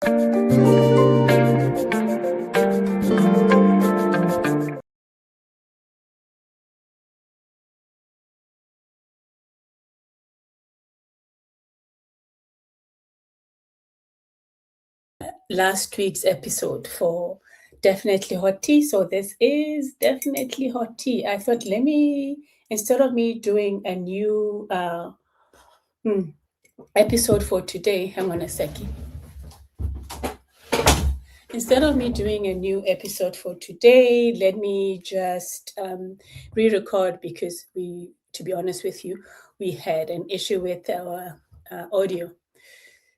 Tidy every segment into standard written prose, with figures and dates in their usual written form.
Last week's episode for Definitely Hot Tea. So this is Definitely Hot Tea. I thought, let me, instead of me doing a new episode for today, hang on a second. Instead of me doing a new episode for today, let me just re-record because to be honest with you, we had an issue with our audio.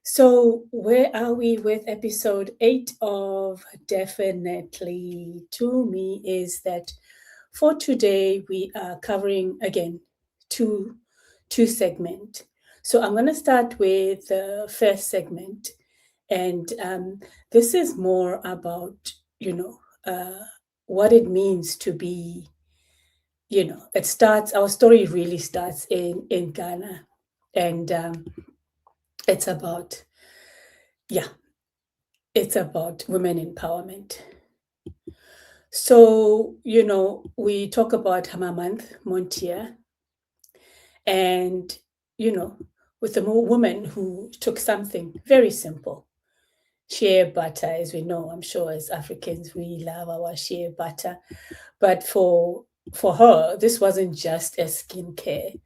So, where are we with episode 8 of Definitely To Me? Is that for today we are covering again two segment. So I'm going to start with the first segment, and this is more about what it means to be. It starts. Our story really starts in Ghana, and it's about it's about women empowerment. So, we talk about Hamamat, Montia, and, with a woman who took something very simple, shea butter, as we know, I'm sure as Africans, we love our shea butter. But for her, this wasn't just a skincare.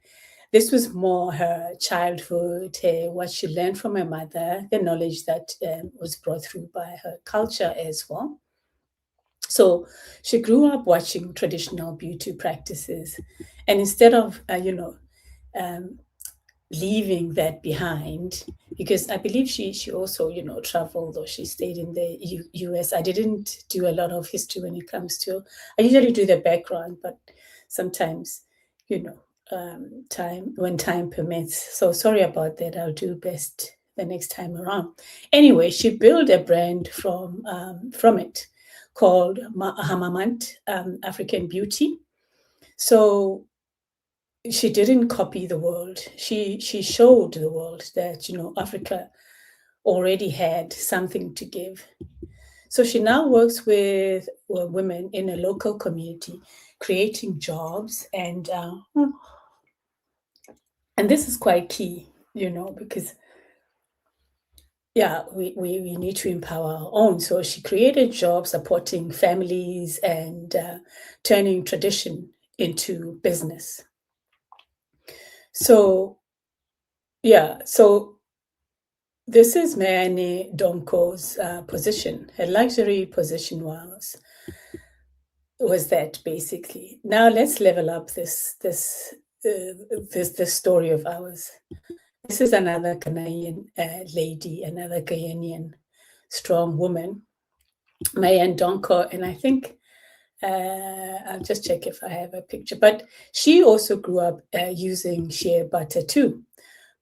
This was more her childhood, what she learned from her mother, the knowledge that was brought through by her culture as well. So she grew up watching traditional beauty practices, and instead of um, leaving that behind, because I believe she also traveled, or she stayed in the U.S. I didn't do a lot of history when it comes to. I usually do the background, but sometimes time when time permits. So sorry about that. I'll do best the next time around. Anyway, she built a brand from it called Hamamat, African Beauty. So she didn't copy the world. She showed the world that Africa already had something to give. So she now works with women in a local community, creating jobs, and this is quite key, because we need to empower our own. So she created jobs supporting families and turning tradition into business. So this is Menaye Donkor's position. Her luxury position was that basically. Now let's level up this story of ours. This is another Ghanaian lady, another Ghanaian strong woman, Menaye Donkor, and I think I'll just check if I have a picture. But she also grew up using shea butter too.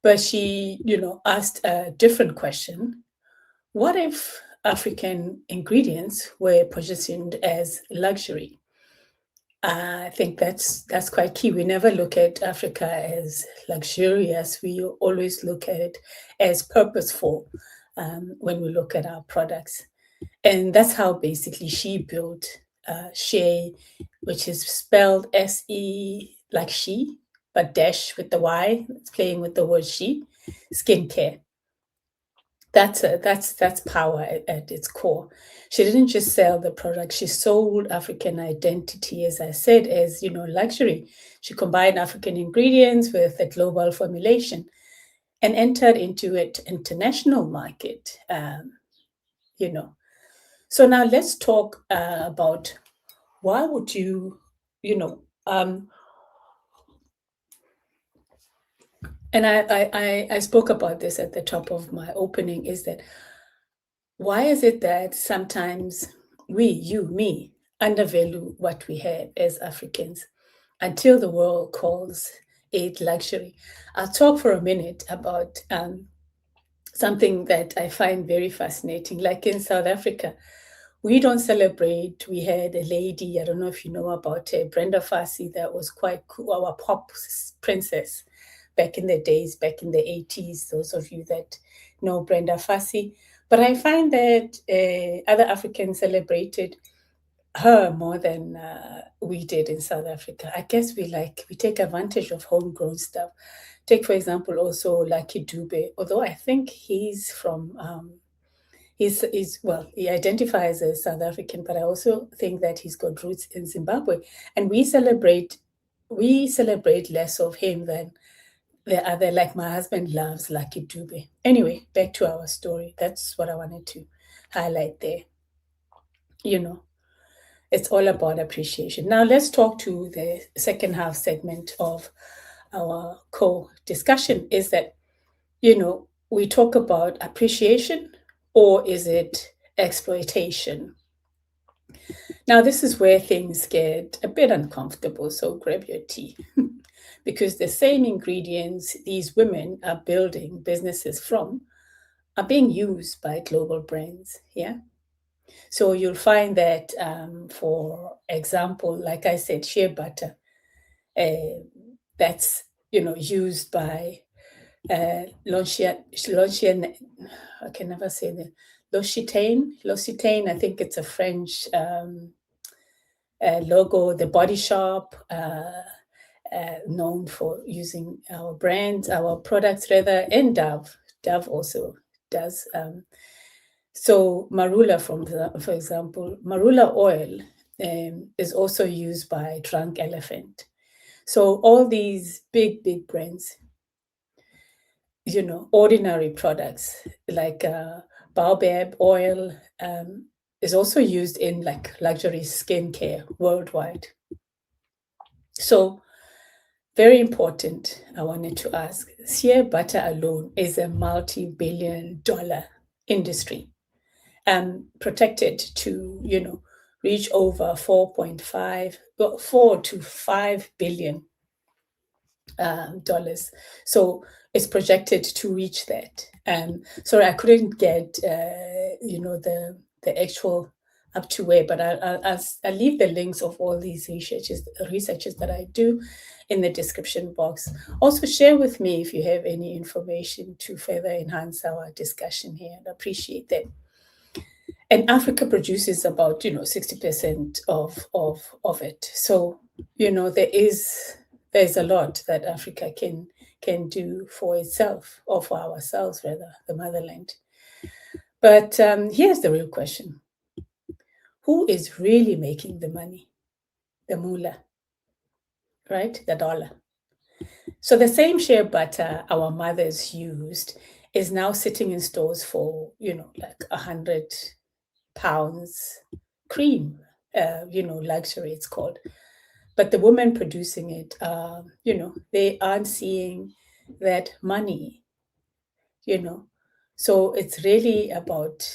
But she, asked a different question. What if African ingredients were positioned as luxury? I think that's quite key. We never look at Africa as luxurious. We always look at it as purposeful when we look at our products. And that's how basically she built Shea, which is spelled S-E, like she, but dash with the Y. It's playing with the word she, skincare. That's power at its core. She didn't just sell the product; she sold African identity, as I said, as luxury. She combined African ingredients with a global formulation and entered into it international market. So now let's talk about why would you know, and I spoke about this at the top of my opening, is that why is it that sometimes we, you, me, undervalue what we have as Africans until the world calls it luxury? I'll talk for a minute about something that I find very fascinating. Like in South Africa, we don't celebrate. We had a lady, I don't know if you know about her, Brenda Fassie, that was quite cool, our pop princess back in the days, back in the 80s, those of you that know Brenda Fassie. But I find that other Africans celebrated her more than we did in South Africa. I guess we take advantage of homegrown stuff. Take, for example, also Lucky Dube, although I think he's from, well, he identifies as South African, but I also think that he's got roots in Zimbabwe. And we celebrate less of him than the other, like my husband loves Lucky Dube. Anyway, back to our story. That's what I wanted to highlight there. You know, it's all about appreciation. Now let's talk to the second half segment of our co-discussion is that, we talk about appreciation or is it exploitation? Now, this is where things get a bit uncomfortable, so grab your tea. Because the same ingredients these women are building businesses from are being used by global brands. Yeah. So you'll find that, for example, like I said, shea butter, that's used by L'Occitane. I can never say the L'Occitane. I think it's a French logo. The Body Shop, known for using our brands, our products rather, and Dove. Dove also does. So marula, for example, marula oil is also used by Drunk Elephant. So all these big brands, ordinary products like baobab oil is also used in like luxury skincare worldwide. So very important, I wanted to ask, shea butter alone is a multi-billion-dollar industry, protected to, reach over 4 to 5 billion dollars. So it's projected to reach that. Sorry, I couldn't get, the actual up to where, but I'll leave the links of all these researches that I do in the description box. Also share with me if you have any information to further enhance our discussion here. I'd appreciate that. And Africa produces about 60% of it. So there's a lot that Africa can do for itself, or for ourselves rather, the motherland. But here's the real question: who is really making the money? The moolah, right? The dollar. So the same shea butter our mothers used is now sitting in stores for like 100 pounds cream, luxury it's called. But the women producing it, they aren't seeing that money, So it's really about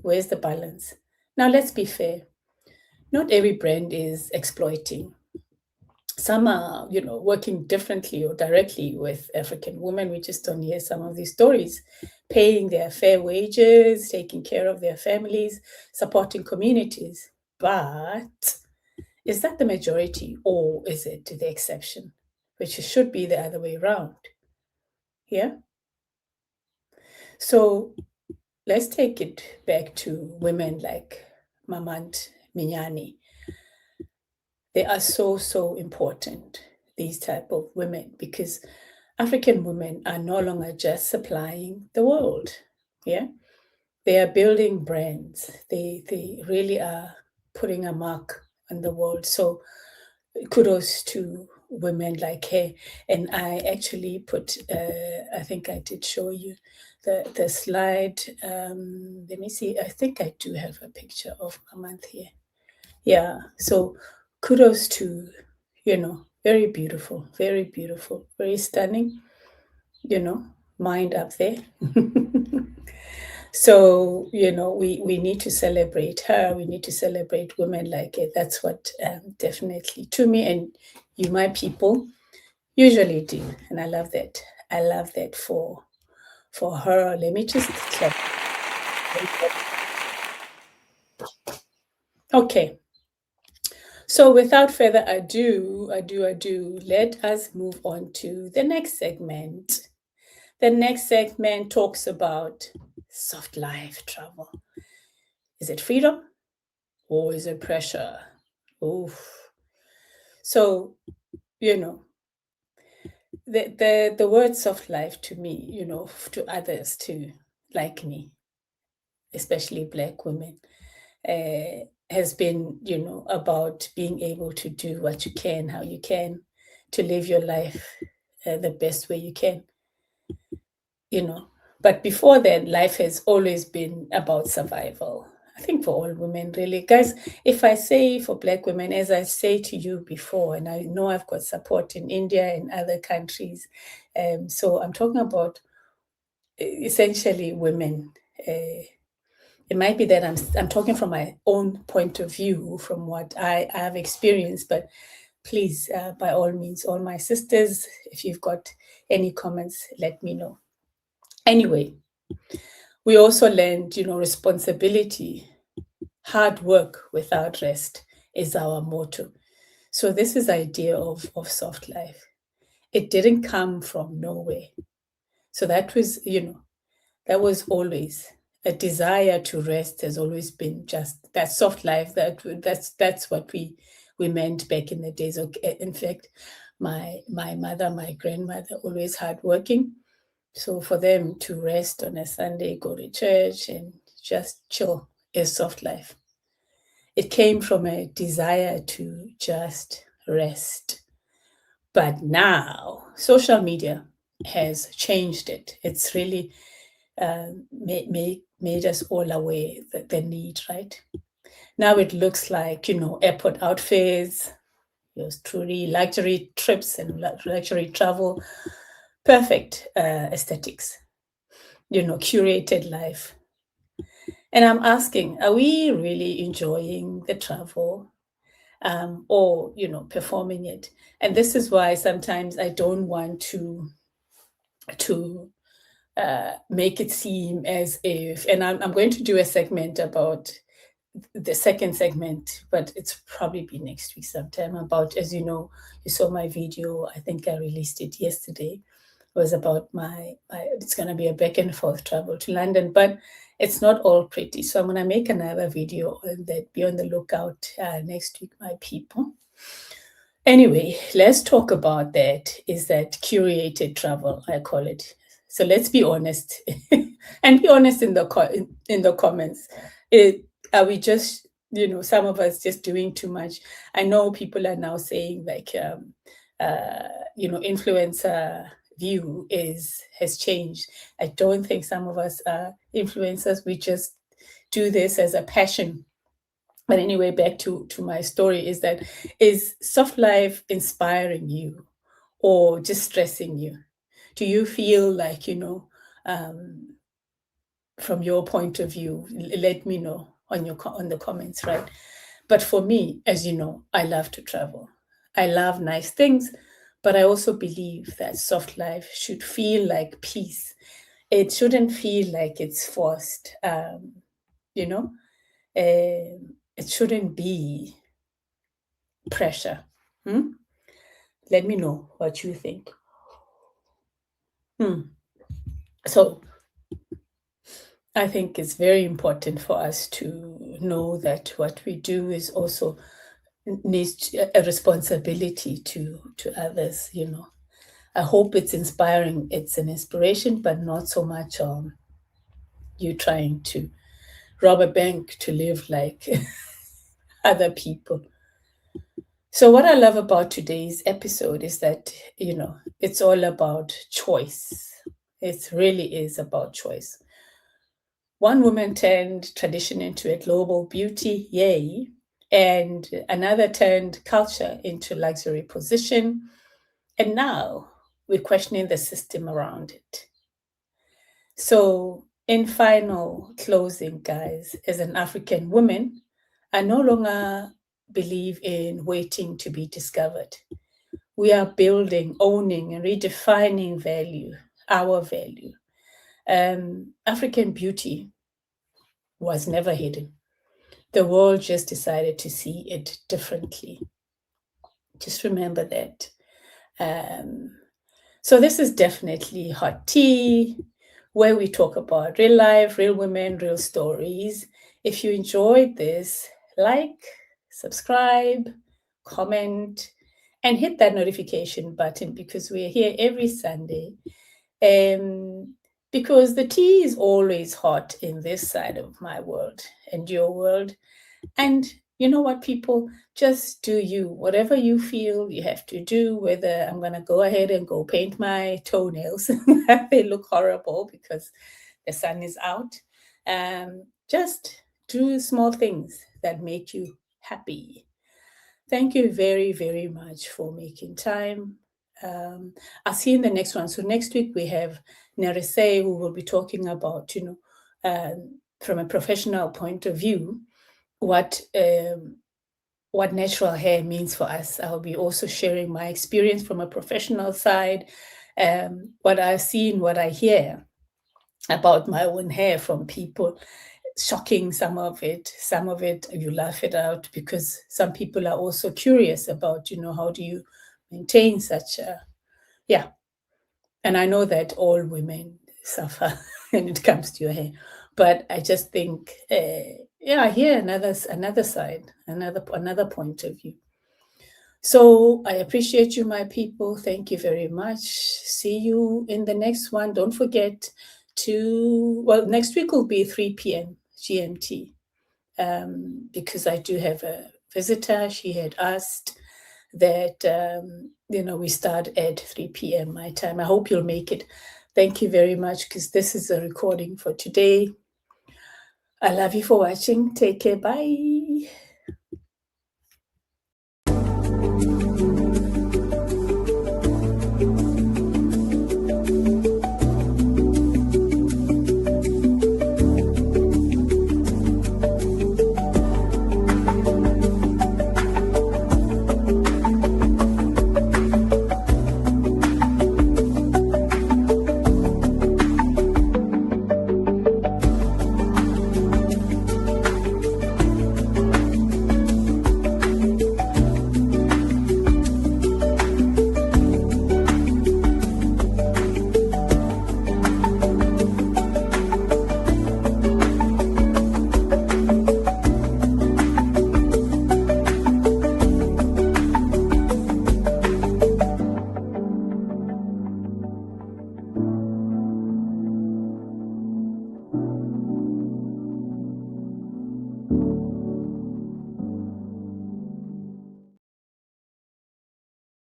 where's the balance. Now, let's be fair. Not every brand is exploiting. Some are, working differently or directly with African women. We just don't hear some of these stories, paying their fair wages, taking care of their families, supporting communities. But is that the majority, or is it the exception, which should be the other way around? Yeah. So let's take it back to women like Mamat Minyani. They are so important, these type of women, because African women are no longer just supplying the world. Yeah. They are building brands. They really are putting a mark on the world. So kudos to women like her. And I actually put, I think I did show you the slide. Let me see. I think I do have a picture of Mamat here. Yeah. So kudos to, very beautiful, very stunning, mind up there. So, we need to celebrate her. We need to celebrate women like it. That's what DefinitelyTumi and you, my people, usually do. And I love that. I love that for her. Let me just clap. Okay. So without further ado, let us move on to the next segment. The next segment talks about soft life travel. Is it freedom or is it pressure? Oof. So, you know, the word soft life to me, to others too, like me, especially Black women, has been, about being able to do what you can, how you can, to live your life the best way you can, you know. But before that, life has always been about survival. I think for all women, really. Guys, if I say for Black women, as I say to you before, and I know I've got support in India and other countries, so I'm talking about essentially women. It might be that I'm talking from my own point of view, from what I have experienced, but please, by all means, all my sisters, if you've got any comments, let me know. Anyway, we also learned, responsibility, hard work without rest is our motto. So this is the idea of soft life. It didn't come from nowhere. So that was, that was always a desire to rest has always been just that soft life. That's what we meant back in the days. In fact, my mother, my grandmother, always hardworking. So for them to rest on a Sunday, go to church and just chill is soft life. It came from a desire to just rest. But now social media has changed it. It's really made us all aware that the need, right? Now it looks like, airport outfits, truly luxury trips and luxury travel, perfect aesthetics, curated life. And I'm asking, are we really enjoying the travel or, performing it? And this is why sometimes I don't want to make it seem as if, and I'm going to do a segment about the second segment, but it's probably be next week sometime, about, as you know, you saw my video, I think I released it yesterday, was about my it's going to be a back and forth travel to London, but it's not all pretty. So I'm going to make another video on that. Be on the lookout next week, my people. Anyway, let's talk about that. Is that curated travel, I call it. So let's be honest, and be honest in the comments. Are we just, some of us just doing too much? I know people are now saying like, influencer view has changed. I don't think some of us are influencers. We just do this as a passion. But anyway, back to my story, is soft life inspiring you or just stressing you? Do you feel like, from your point of view, let me know on the comments, right? But for me, as you know, I love to travel. I love nice things, but I also believe that soft life should feel like peace. It shouldn't feel like it's forced. It shouldn't be pressure. Let me know what you think. So I think it's very important for us to know that what we do is also needs a responsibility to others. I hope it's inspiring. It's an inspiration, but not so much you trying to rob a bank to live like other people. So what I love about today's episode is that, it's all about choice. It really is about choice. One woman turned tradition into a global beauty, yay, and another turned culture into luxury position. And now we're questioning the system around it. So, in final closing, guys, as an African woman, I no longer believe in waiting to be discovered. We are building, owning, and redefining value, our value. African beauty was never hidden. The world just decided to see it differently. Just remember that. So this is definitely hot tea. where we talk about real life, real women, real stories. If you enjoyed this, like, subscribe, comment, and hit that notification button, because we're here every Sunday. Because the tea is always hot in this side of my world and your world. And you know what, people, just do you. Whatever you feel you have to do, whether I'm going to go ahead and go paint my toenails, they look horrible because the sun is out. Just do small things that make you happy. Thank you very, very much for making time. I'll see you in the next one. So next week we have Menaye, who will be talking about, from a professional point of view, what natural hair means for us. I'll be also sharing my experience from a professional side, what I've seen, what I hear about my own hair from people. Shocking, some of it you laugh it out, because some people are also curious about, how do you maintain such a, yeah. And I know that all women suffer when it comes to your hair, but I just think, here another side, another point of view. So I appreciate you, my people. Thank you very much. See you in the next one. Don't forget next week will be 3 p.m. GMT, because I do have a visitor. She had asked that, we start at 3 p.m. my time. I hope you'll make it. Thank you very much, because this is a recording for today. I love you for watching. Take care. Bye.